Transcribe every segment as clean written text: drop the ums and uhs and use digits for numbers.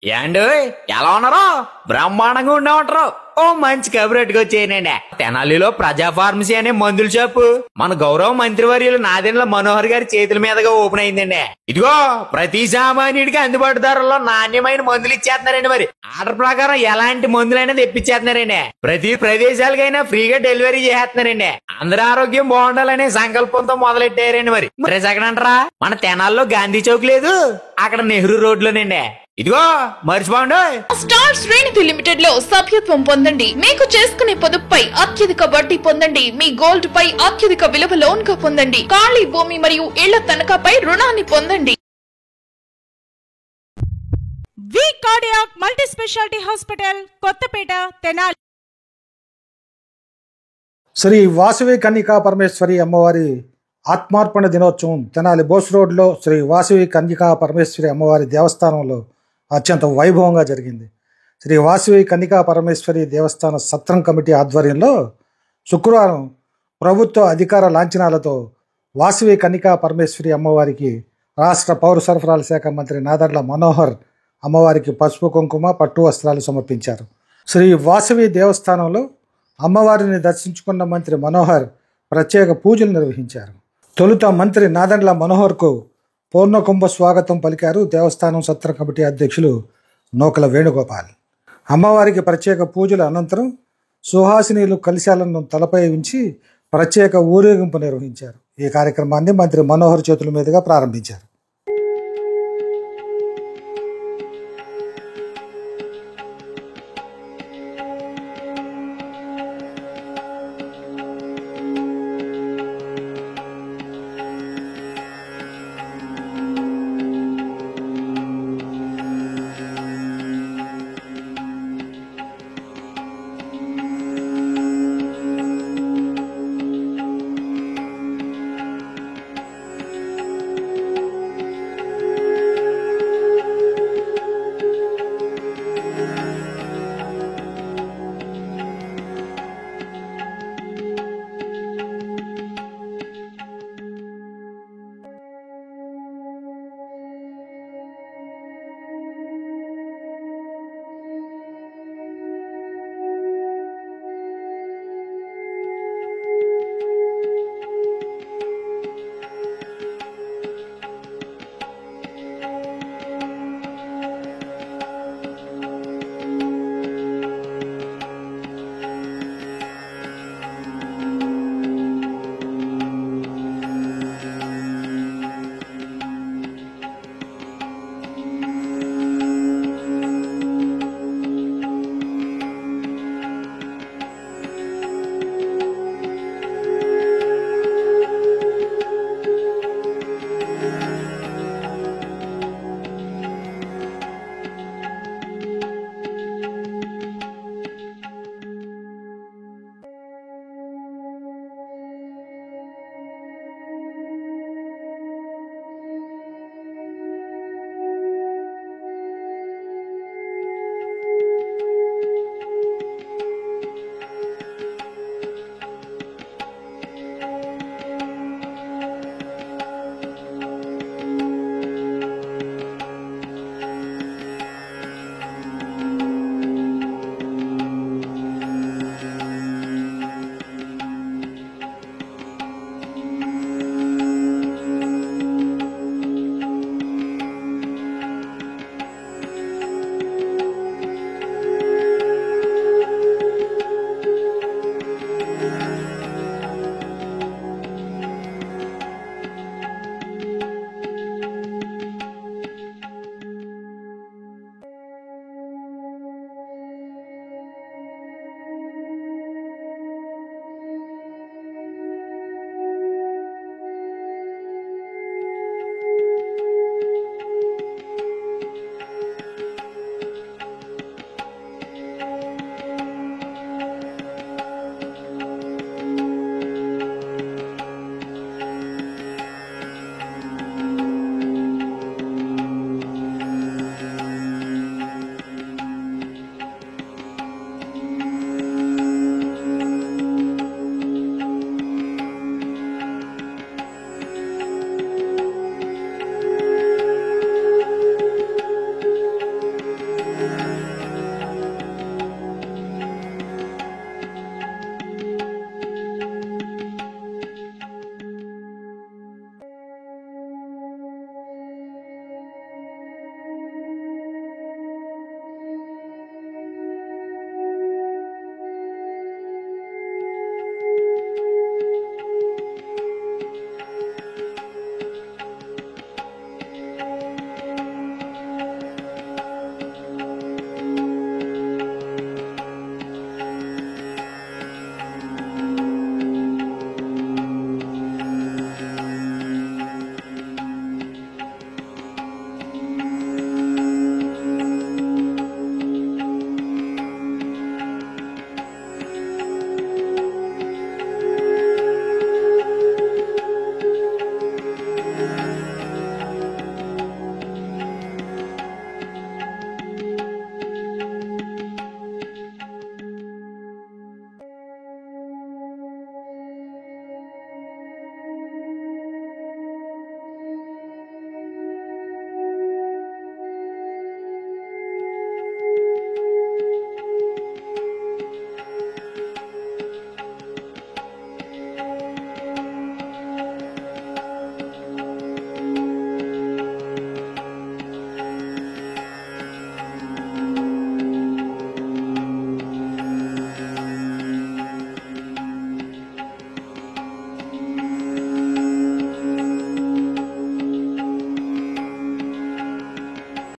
ఏండు ఎలా ఉన్నారో బ్రహ్మాండంగా ఉండేమంటారు. ఓ మంచి కబురెట్టుకు వచ్చేయనండి. తెనాలిలో ప్రజా ఫార్మసీ అనే మందుల షాపు మన గౌరవ మంత్రివర్యులు నాదెండ్ల మనోహర్ గారి చేతుల మీదుగా ఓపెన్ అయిందండి. ఇదిగో ప్రతి సామాన్యుడికి అందుబాటు ధరల్లో నాణ్యమైన మందులు ఇచ్చేస్తున్నారండి. మరి ఆర్డర్ ప్రకారం ఎలాంటి మందులైనా తెప్పించేస్తున్నారండి. ప్రతి ప్రదేశాలకైనా ఫ్రీగా డెలివరీ చేస్తున్నారండి. అందరి ఆరోగ్యం బాగుండాలనే సంకల్పంతో మొదలెట్టారండి. మరి సెకండ్ మన తెనాల్లో గాంధీ చౌక్ లేదు, అక్కడ నెహ్రూ రోడ్లోనండి. ఇదిగో మర్చిపోండి. స్టార్ శ్రేణి లిమిటెడ్ లో సభ్యత్వం పొందండి. మీకు చేసుకునే పొదుపుపై అత్యధిక వడ్డీ పొందండి. మీ గోల్డ్ పై అత్యధిక విలువ లోన్ గా పొందండి. ఖాళీ భూమి మరియు ఇళ్ల తనఖాపై రుణాన్ని పొందండి. V cardiac multi speciality hospital, Kothapeta, Tenali. Sri Vasavi Kanyaka Parameswari అమ్మవారి ఆత్మార్పణ దినోత్సవం తెనాలి బోస్ రోడ్లో శ్రీ వాసవి కన్యకా పరమేశ్వరి అమ్మవారి దేవస్థానంలో అత్యంత వైభవంగా జరిగింది. శ్రీ వాసవి కన్యకా పరమేశ్వరి దేవస్థాన సత్రం కమిటీ ఆధ్వర్యంలో శుక్రవారం ప్రభుత్వ అధికార లాంఛనాలతో వాసవి కన్యకా పరమేశ్వరి అమ్మవారికి రాష్ట్ర పౌర సరఫరాల శాఖ మంత్రి నాదెండ్ల మనోహర్ అమ్మవారికి పసుపు కుంకుమ పట్టు వస్త్రాలు సమర్పించారు. శ్రీ వాసవి దేవస్థానంలో అమ్మవారిని దర్శించుకున్న మంత్రి మనోహర్ ప్రత్యేక పూజలు నిర్వహించారు. తొలుత మంత్రి నాదెండ్ల మనోహర్కు పూర్ణకుంభ స్వాగతం పలికారు దేవస్థానం సత్ర కమిటీ అధ్యక్షులు నూకల వేణుగోపాల్. అమ్మవారికి ప్రత్యేక పూజల అనంతరం సుహాసినీలు కలశాలను తలపై ఉంచి ప్రత్యేక ఊరేగింపు నిర్వహించారు. ఈ కార్యక్రమాన్ని మంత్రి మనోహర్ చేతుల మీదుగా ప్రారంభించారు.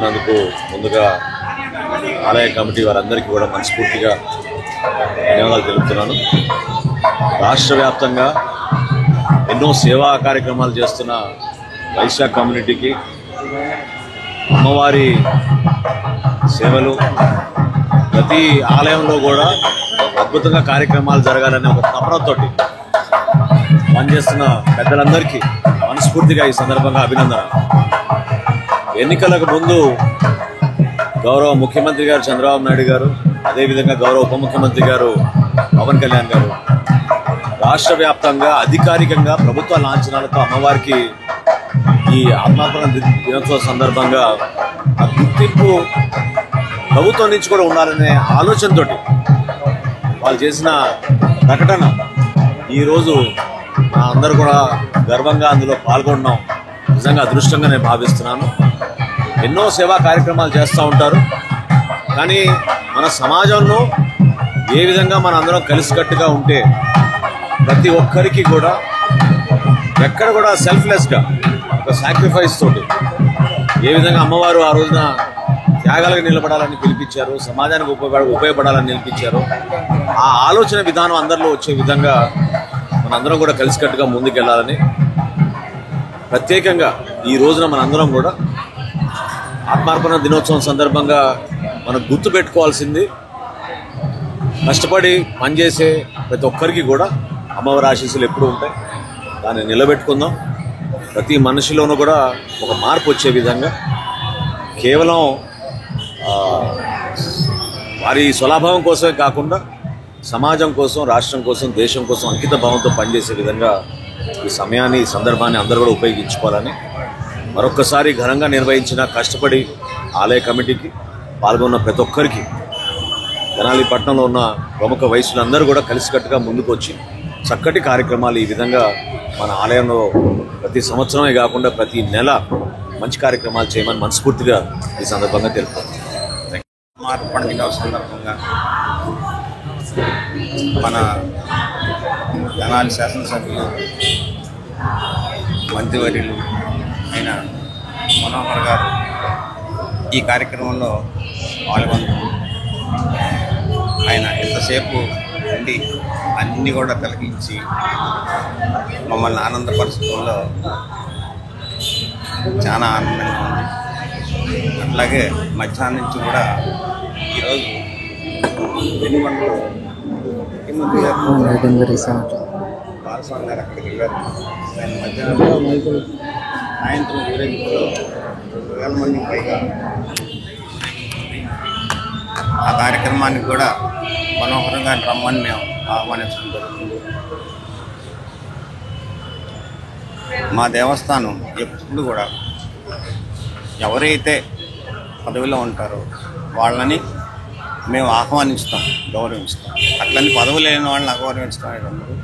చేసినందుకు ముందుగా ఆలయ కమిటీ వారందరికీ కూడా మనస్ఫూర్తిగా ధన్యవాదాలు తెలుపుతున్నాను. రాష్ట్ర వ్యాప్తంగా ఎన్నో సేవా కార్యక్రమాలు చేస్తున్న వైశ్య కమ్యూనిటీకి అమ్మవారి సేవలు ప్రతి ఆలయంలో కూడా అద్భుతంగా కార్యక్రమాలు జరగాలనే ఒక తపనతోటి పనిచేస్తున్న పెద్దలందరికీ మనస్ఫూర్తిగా ఈ సందర్భంగా అభినందన. ఎన్నికలకు ముందు గౌరవ ముఖ్యమంత్రి గారు చంద్రబాబు నాయుడు గారు, అదేవిధంగా గౌరవ ఉప ముఖ్యమంత్రి గారు పవన్ కళ్యాణ్ గారు రాష్ట్ర వ్యాప్తంగా అధికారికంగా ప్రభుత్వ లాంఛనాలతో అమ్మవారికి ఈ ఆత్మార్పణ దినోత్సవం సందర్భంగా ఆ గుర్తింపు ప్రభుత్వం నుంచి కూడా ఉండాలనే ఆలోచనతోటి వాళ్ళు చేసిన ప్రకటన ఈరోజు అందరూ కూడా గర్వంగా అందులో పాల్గొనడం నిజంగా అదృష్టంగా నేను భావిస్తున్నాను. ఎన్నో సేవా కార్యక్రమాలు చేస్తూ ఉంటారు, కానీ మన సమాజంలో ఏ విధంగా మన అందరం కలిసికట్టుగా ఉంటే ప్రతి ఒక్కరికి కూడా ఎక్కడ కూడా సెల్ఫ్లెస్గా ఒక సాక్రిఫైస్ తోటి ఏ విధంగా అమ్మవారు ఆ రోజున త్యాగాలకు నిలబడాలని పిలిపించారు, సమాజానికి ఉపయోగపడాలని నిలిపించారు. ఆ ఆలోచన విధానం అందరిలో వచ్చే విధంగా మనందరం కూడా కలిసికట్టుగా ముందుకెళ్లాలని ప్రత్యేకంగా ఈ రోజున మనందరం కూడా ఆత్మార్పణ దినోత్సవం సందర్భంగా మనం గుర్తు పెట్టుకోవాల్సింది, కష్టపడి పనిచేసే ప్రతి ఒక్కరికి కూడా అమ్మవారి ఆశీస్సులు ఎప్పుడూ ఉంటాయి. దాన్ని నిలబెట్టుకుందాం. ప్రతి మనిషిలోనూ కూడా ఒక మార్పు వచ్చే విధంగా కేవలం వారి స్వలాభం కోసమే కాకుండా సమాజం కోసం, రాష్ట్రం కోసం, దేశం కోసం అంకిత భావంతో పనిచేసే విధంగా ఈ సమయాన్ని, ఈ సందర్భాన్ని అందరూ కూడా ఉపయోగించుకోవాలని మరొక్కసారి ఘనంగా నిర్వహించిన కష్టపడి ఆలయ కమిటీకి పాల్గొన్న ప్రతి ఒక్కరికి, తెనాలి పట్టణంలో ఉన్న ప్రముఖ వైశ్యులందరూ కూడా కలిసికట్టుగా ముందుకు వచ్చి చక్కటి కార్యక్రమాలు ఈ విధంగా మన ఆలయంలో ప్రతి సంవత్సరమే కాకుండా ప్రతి నెల మంచి కార్యక్రమాలు చేయమని మనస్ఫూర్తిగా ఈ సందర్భంగా తెలుపుతాను. ఆత్మార్పణ దినోత్సవం సందర్భంగా మన తెనాలి శాసనసభ్యులు మంత్రివర్యులు అయిన మనోహర్ గారు ఈ కార్యక్రమంలో పాల్గొన్నారు. ఆయన ఎంతసేపు ఉండి అన్నీ కూడా తిలకించి మమ్మల్ని ఆనందపరచడంలో చాలా ఆనందంగా ఉంది. అట్లాగే మధ్యాహ్నం నుంచి కూడా ఈరోజు వెనుగొండలో ముఖ్యమంత్రి గారు బాలస్వామి గారు అక్కడికి వెళ్ళారు. ఆయన మధ్యాహ్నం సాయంత్రం ఊరేగింపులో 2,000 మందికి పైగా ఆ కార్యక్రమానికి కూడా మనోహరం గారిని రమ్మని మేము ఆహ్వానించడం జరుగుతుంది. మా దేవస్థానం ఎప్పుడు కూడా ఎవరైతే పదవిలో ఉంటారో వాళ్ళని మేము ఆహ్వానిస్తాం, గౌరవిస్తాం. అట్లని పదవి లేని వాళ్ళని అగౌరవించడం అనేటప్పుడు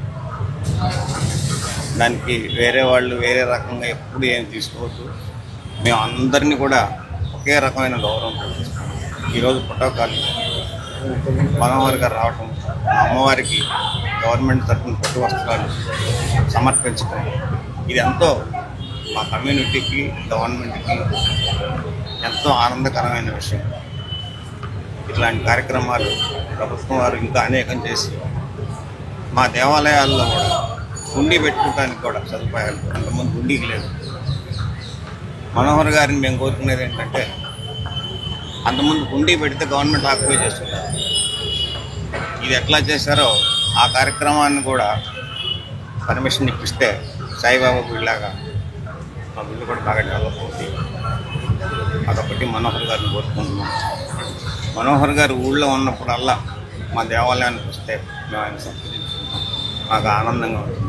దానికి వేరే వాళ్ళు వేరే రకంగా ఎప్పుడు ఏం తీసుకోవద్దు. మేము అందరినీ కూడా ఒకే రకమైన గౌరవం చూపిస్తాం. ఈరోజు పుట్టకాలు మనోహర్ గారు రావటం, అమ్మవారికి గవర్నమెంట్ తరఫున పట్టు వస్త్రాలు సమర్పించడం, ఇది ఎంతో మా కమ్యూనిటీకి, గవర్నమెంట్కి ఎంతో ఆనందకరమైన విషయం. ఇట్లాంటి కార్యక్రమాలు ప్రభుత్వం వారు ఇంకా అనేకం చేసి మా దేవాలయాల్లో కూడా హుండీ పెట్టుకోవడానికి కూడా సదుపాయాలు, అంతకుముందు హుండీకి లేదు. మనోహర్ గారిని మేము కోరుకునేది ఏంటంటే, అంతకుముందు హుండీ పెడితే గవర్నమెంట్ ఆక్యుపై చేస్తున్నారు. ఇది ఎట్లా చేశారో ఆ కార్యక్రమాన్ని కూడా పర్మిషన్ ఇప్పిస్తే సాయిబాబా గుడిలాగా మా గుడి కూడా బాగా డెవలప్ అవుతుంది. అదొకటి మనోహర్ గారిని కోరుకుంటున్నాం. మనోహర్ గారు ఊళ్ళో ఉన్నప్పుడల్లా మా దేవాలయానికి వస్తే మేము ఆయన సంప్రదించుకుంటాం. మాకు ఆనందంగా ఉంటుంది.